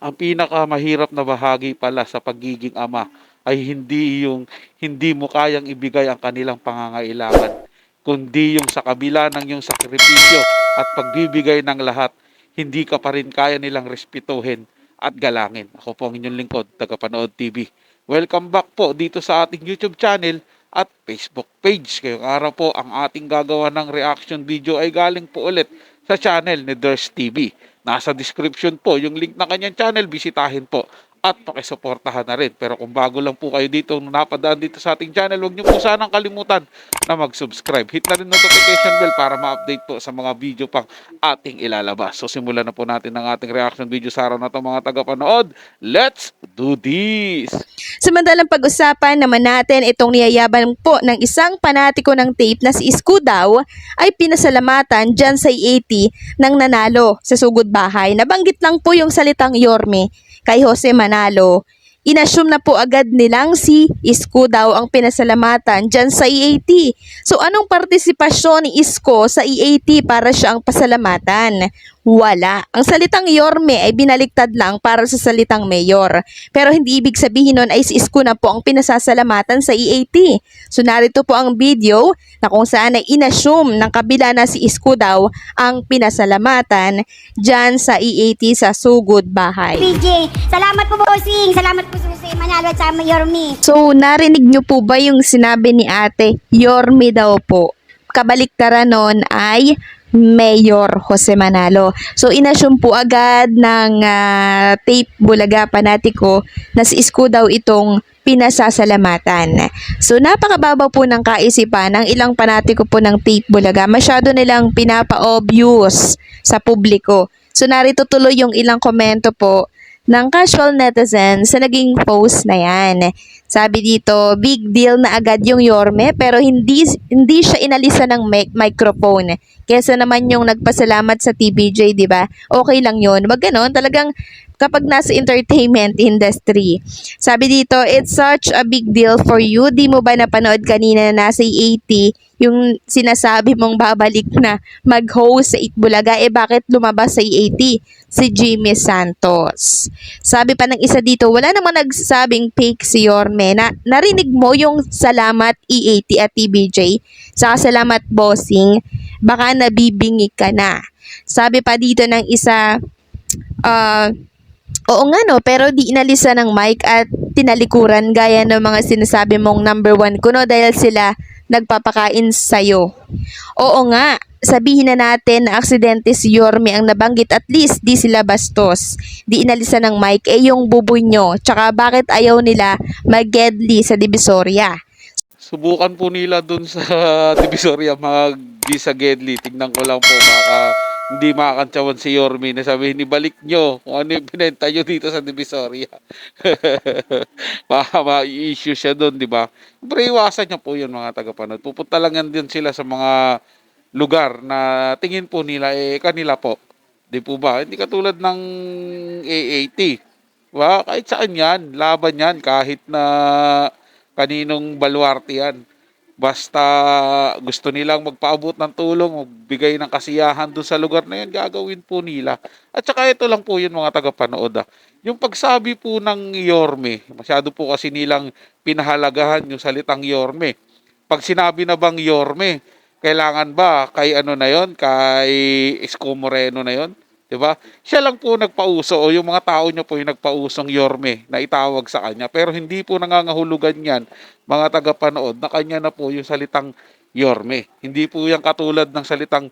ang pinakamahirap na bahagi pala sa pagiging ama ay hindi yung hindi mo kayang ibigay ang kanilang pangangailangan, kundi yung sa kabila ng yung sakripisyo at pagbibigay ng lahat, hindi ka pa rin kaya nilang respetuhin at galangin. Ako po ang inyong lingkod, Tagapanood TV. Welcome back po dito sa ating YouTube channel at Facebook page. Ngayong araw po ang ating gagawa ng reaction video ay galing po ulit sa channel ni Ders TV. Nasa description po yung link ng kanyang channel, bisitahin po at pakisuportahan na rin. Pero kung bago lang po kayo dito, napadaan dito sa ating channel, huwag niyo po sanang kalimutan na mag-subscribe. Hit na rin notification bell para ma-update po sa mga video pang ating ilalabas. So simulan na po natin ang ating reaction video sa araw na ito mga tagapanood. Let's do this! Samantalang pag-usapan naman natin itong niyayabang po ng isang panatiko ng tape na si Isko daw ay pinasalamatan dyan sa 80 ng nanalo sa sugod bahay. Nabanggit lang po yung salitang Yorme kay Jose Manalo. Inassume na po agad nilang si Isko daw ang pinasalamatan dyan sa EAT. So anong partisipasyon ni Isko sa EAT para siya ang pasalamatan? Wala. Ang salitang Yorme ay binaliktad lang para sa salitang mayor. Pero hindi ibig sabihin nun ay si Isko na po ang pinasasalamatan sa EAT. So narito po ang video na kung saan ay inassume ng kabila na si Isko daw ang pinasalamatan dyan sa EAT sa sugod bahay. PJ, salamat po bossing. Salamat po sa Manalo at sa Yorme. So, narinig nyo po ba yung sinabi ni ate? Yorme daw po. Kabaliktaran nun ay Mayor Jose Manalo. So, inassume po agad ng tape Bulaga Panatiko na si Isko daw itong pinasasalamatan. So, napakababaw po ng kaisipan ng ilang panatiko po ng tape Bulaga. Masyado nilang pinapa-obvious sa publiko. So, narito tuloy yung ilang komento po ng casual netizens sa naging post na yan. Sabi dito, big deal na agad yung Yorme pero hindi siya inalisa ng microphone. Kesa naman yung nagpasalamat sa TBJ, di ba? Okay lang yun. Wag ganon, talagang kapag nasa entertainment industry. Sabi dito, it's such a big deal for you. Di mo ba napanood kanina na nasa 80 yung sinasabi mong babalik na mag-host sa Itbulaga? Eh bakit lumabas sa 80? Si Jimmy Santos. Sabi pa ng isa dito, wala namang nagsasabing fake si Yorme. Narinig mo yung salamat EAT at TBJ? Saka salamat bossing. Baka nabibingi ka na. Sabi pa dito ng isa, oo nga no, pero di inalisa ng mic at tinalikuran gaya ng mga sinasabi mong number 1 ko no dahil sila nagpapakain sa'yo. Oo nga, sabihin na natin na aksidente si Yorme ang nabanggit, at least di sila bastos. Di inalisa ng mic yung buboy nyo. Tsaka bakit ayaw nila mag-gedli sa Divisoria? Subukan po nila dun sa Divisoria mag-Gisa Gedli. Tingnan ko lang po, baka hindi makakantsawan si Yorme na sabihin, ibalik nyo kung ano yung binenta nyo dito sa Divisoria. Baka ma-issue siya dun, di ba? Pero iwasan nyo po yun mga tagapanood. Pupunta lang yan din sila sa mga lugar na tingin po nila, kanila po. Di po ba? Hindi katulad ng AAT. Diba? Kahit saan yan, laban yan, kahit na kaninong baluarte yan. Basta gusto nilang magpaabot ng tulong, magbigay ng kasiyahan doon sa lugar na yan, gagawin po nila. At saka ito lang po yun mga tagapanood. Yung pagsabi po ng Yorme, masyado po kasi nilang pinahalagahan yung salitang Yorme. Pag sinabi na bang Yorme, kailangan ba kay ano na yon, kay Isko Moreno na yon? Diba? Siya lang po nagpauso o yung mga tao niya po yung nagpausong Yorme na itawag sa kanya. Pero hindi po nangangahulugan yan, mga tagapanood, na kanya na po yung salitang Yorme. Hindi po yan katulad ng salitang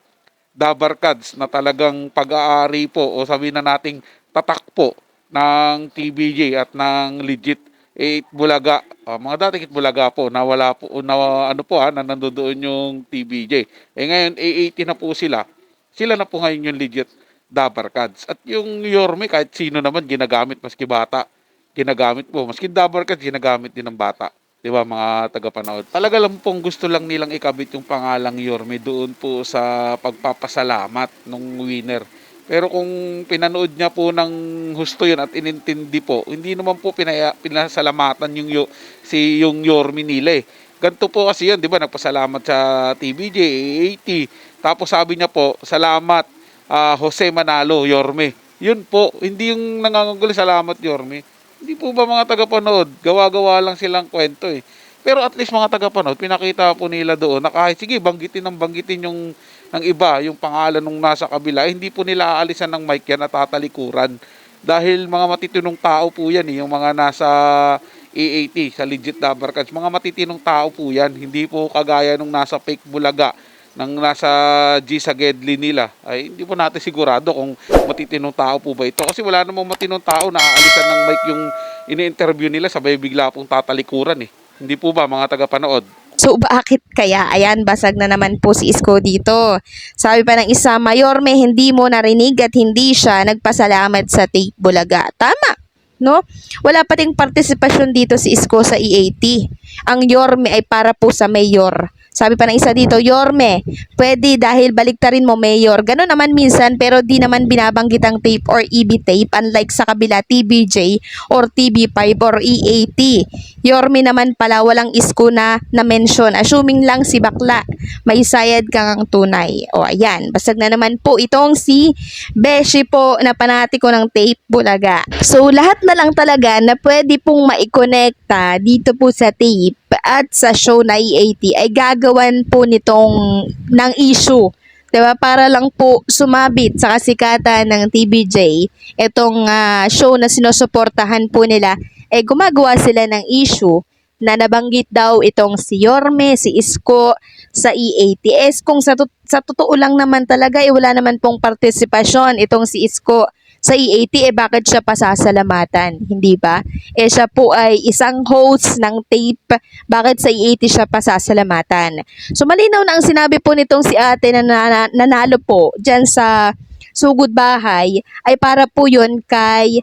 Dabarkads na talagang pag-aari po o sabihin na nating tatak po ng TBJ at ng legit Itbulaga. Mga dating Itbulaga po na wala po, na ano po na nandoon yung TBJ. Ngayon, 80 na po sila. Sila na po ngayon yung legit Dabarkads. At yung Yorme, kahit sino naman ginagamit, maski bata, ginagamit po. Maski Dabarkads, ginagamit din ng bata. Di ba mga tagapanood? Talaga lang pong gusto lang nilang ikabit yung pangalang Yorme doon po sa pagpapasalamat ng winner. Pero kung pinanood niya po ng husto yun at inintindi po, hindi naman po pinasalamatan yung Yorme nila eh. Ganito po kasi yun, di ba? Nagpasalamat sa TBJ, AAT. Tapos sabi niya po, salamat Jose Manalo, Yorme. Yun po, hindi yung nangangagulo, salamat Yorme. Hindi po ba mga tagapanood, gawa-gawa lang silang kwento eh. Pero at least mga tagapanood, pinakita po nila doon na kahit sige, banggitin yung ng iba, yung pangalan nung nasa kabila, hindi po nila aalisan ng mic yan at tatalikuran. Dahil mga matitinong tao po yan eh, yung mga nasa AAT, sa legit Dabarkads, mga matitinong tao po yan, hindi po kagaya nung nasa fake Bulaga, nang nasa G sa Gedli nila, ay hindi po natin sigurado kung matitinong tao po ba ito. Kasi wala namang matinong tao na aalisan ng mic yung ini-interview nila, sabay bigla pong tatalikuran eh. Hindi po ba mga tagapanood? So, bakit kaya? Ayan, basag na naman po si Isko dito. Sabi pa ng isa, Mayorme, hindi mo narinig at hindi siya nagpasalamat sa Take Bulaga. Tama, no? Wala pa ding partisipasyon dito si Isko sa EAT. Ang Yorme ay para po sa Mayor. Sabi pa ng isa dito, Yorme, pwede dahil baliktarin mo Mayor. Ganun naman minsan pero di naman binabanggit ang tape or EB tape unlike sa kabila TBJ or TB5 or EAT. Yorme naman pala walang Isko na mention. Assuming lang si bakla, may sayad kang tunay. O ayan, basag na naman po itong si Beshi po na panatiko ng Tape Bulaga. So lahat na lang talaga na pwede pong maikonekta dito po sa tape at sa show na EAT ay gagawan po nitong ng issue. 'Di ba? Para lang po sumabit sa kasikatan ng TBJ itong show na sinusuportahan po nila gumagawa sila ng issue na nabanggit daw itong si Yorme, si Isko sa EATS. Kung sa totoo lang naman talaga, wala naman pong partisipasyon itong si Isko sa EAT, bakit siya pasasalamatan? Hindi ba? Siya po ay isang host ng tape, bakit sa EAT siya pasasalamatan? So malinaw na ang sinabi po nitong si ate na nanalo po dyan sa Sugod Bahay, ay para po yun kay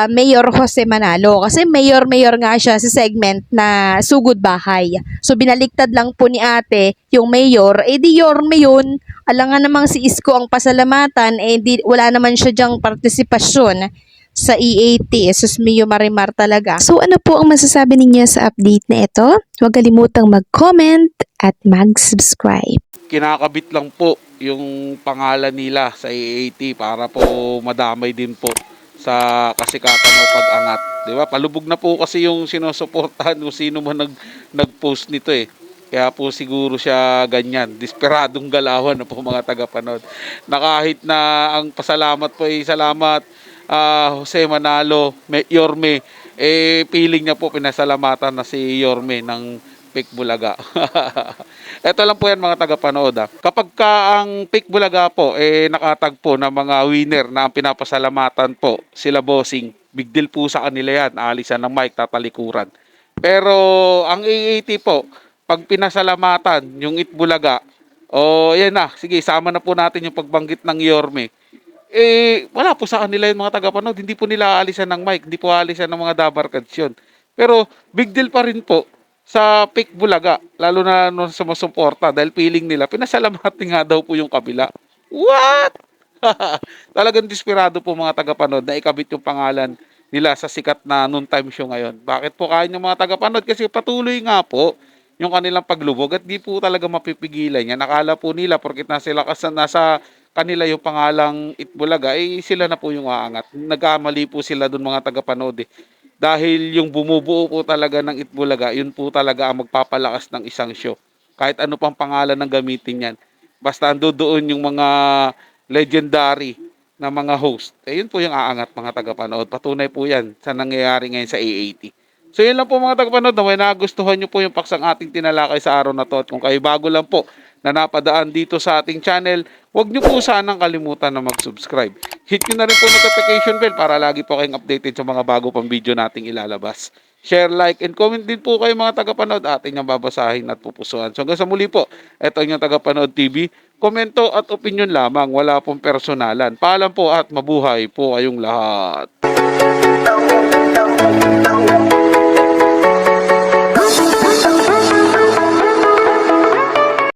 Mayor Jose Manalo. Kasi mayor nga siya sa segment na Sugod Bahay. So binaliktad lang po ni ate yung mayor, di Yorme yun. Alangan namang si Isko ang pasalamatan, wala naman siya dyang partisipasyon sa EAT. Sus Mio Marimar talaga. So ano po ang masasabi ninyo sa update na ito? Huwag kalimutang mag-comment at mag-subscribe. Kinakabit lang po yung pangalan nila sa EAT para po madamay din po sa kasikatan o pag-angat. Di ba? Palubog na po kasi yung sinusuportahan kung sino man nag-post nito eh. Kaya po siguro siya ganyan. Desperadong galawan na po mga tagapanood. Na kahit na ang pasalamat po ay salamat Jose Manalo, Yorme, feeling niya po pinasalamatan na si Yorme ng Pick Bulaga. Ito lang po yan mga tagapanood. Kapag ka ang Pick Bulaga po nakatagpo ng mga winner na ang pinapasalamatan po sila bossing, big deal po sa kanila yan. Aalisan ng mic, tatalikuran. Pero ang EAT po, pag pinasalamatan yung Itbulaga, yan na, sige, sama na po natin yung pagbanggit ng Yorme. Wala po sa kanila yung mga tagapanood. Hindi po nila aalisan ng mic, hindi po aalisan ng mga Dabarkads yun. Pero big deal pa rin po sa Pick Bulaga, lalo na nung sumusuporta dahil feeling nila, pinasalamatan nga daw po yung kabila. What? Talagang desperado po mga tagapanood na ikabit yung pangalan nila sa sikat na noon time show ngayon. Bakit po kaya ng mga tagapanood? Kasi patuloy nga po yung kanilang paglubog at di po talaga mapipigilan yan. Nakala po nila porkit nasa kanila yung pangalang Itbulaga, sila na po yung aangat. Nagkamali po sila dun mga tagapanood eh. Dahil yung bumubuo po talaga ng Itbulaga, yun po talaga ang magpapalakas ng isang show. Kahit ano pang pangalan ng gamitin yan. Basta ando doon yung mga legendary na mga host. Yun po yung aangat mga tagapanood. Patunay po yan sa nangyayari ngayon sa AAT. So yun lang po mga tagapanood. Na may nagustuhan nyo po yung paksang ating tinalakay sa araw na to. At kung kayo bago lang po na napadaan dito sa ating channel, huwag nyo po sanang kalimutan na mag-subscribe. Hit nyo na rin po notification bell para lagi po kayong updated sa mga bago pang video nating ilalabas. Share, like, and comment din po kayo mga tagapanood. Ating yung babasahin at pupusuan. So hanggang sa muli po, ito yung Tagapanood TV. Komento at opinion lamang. Wala pong personalan. Paalam po at mabuhay po kayong lahat.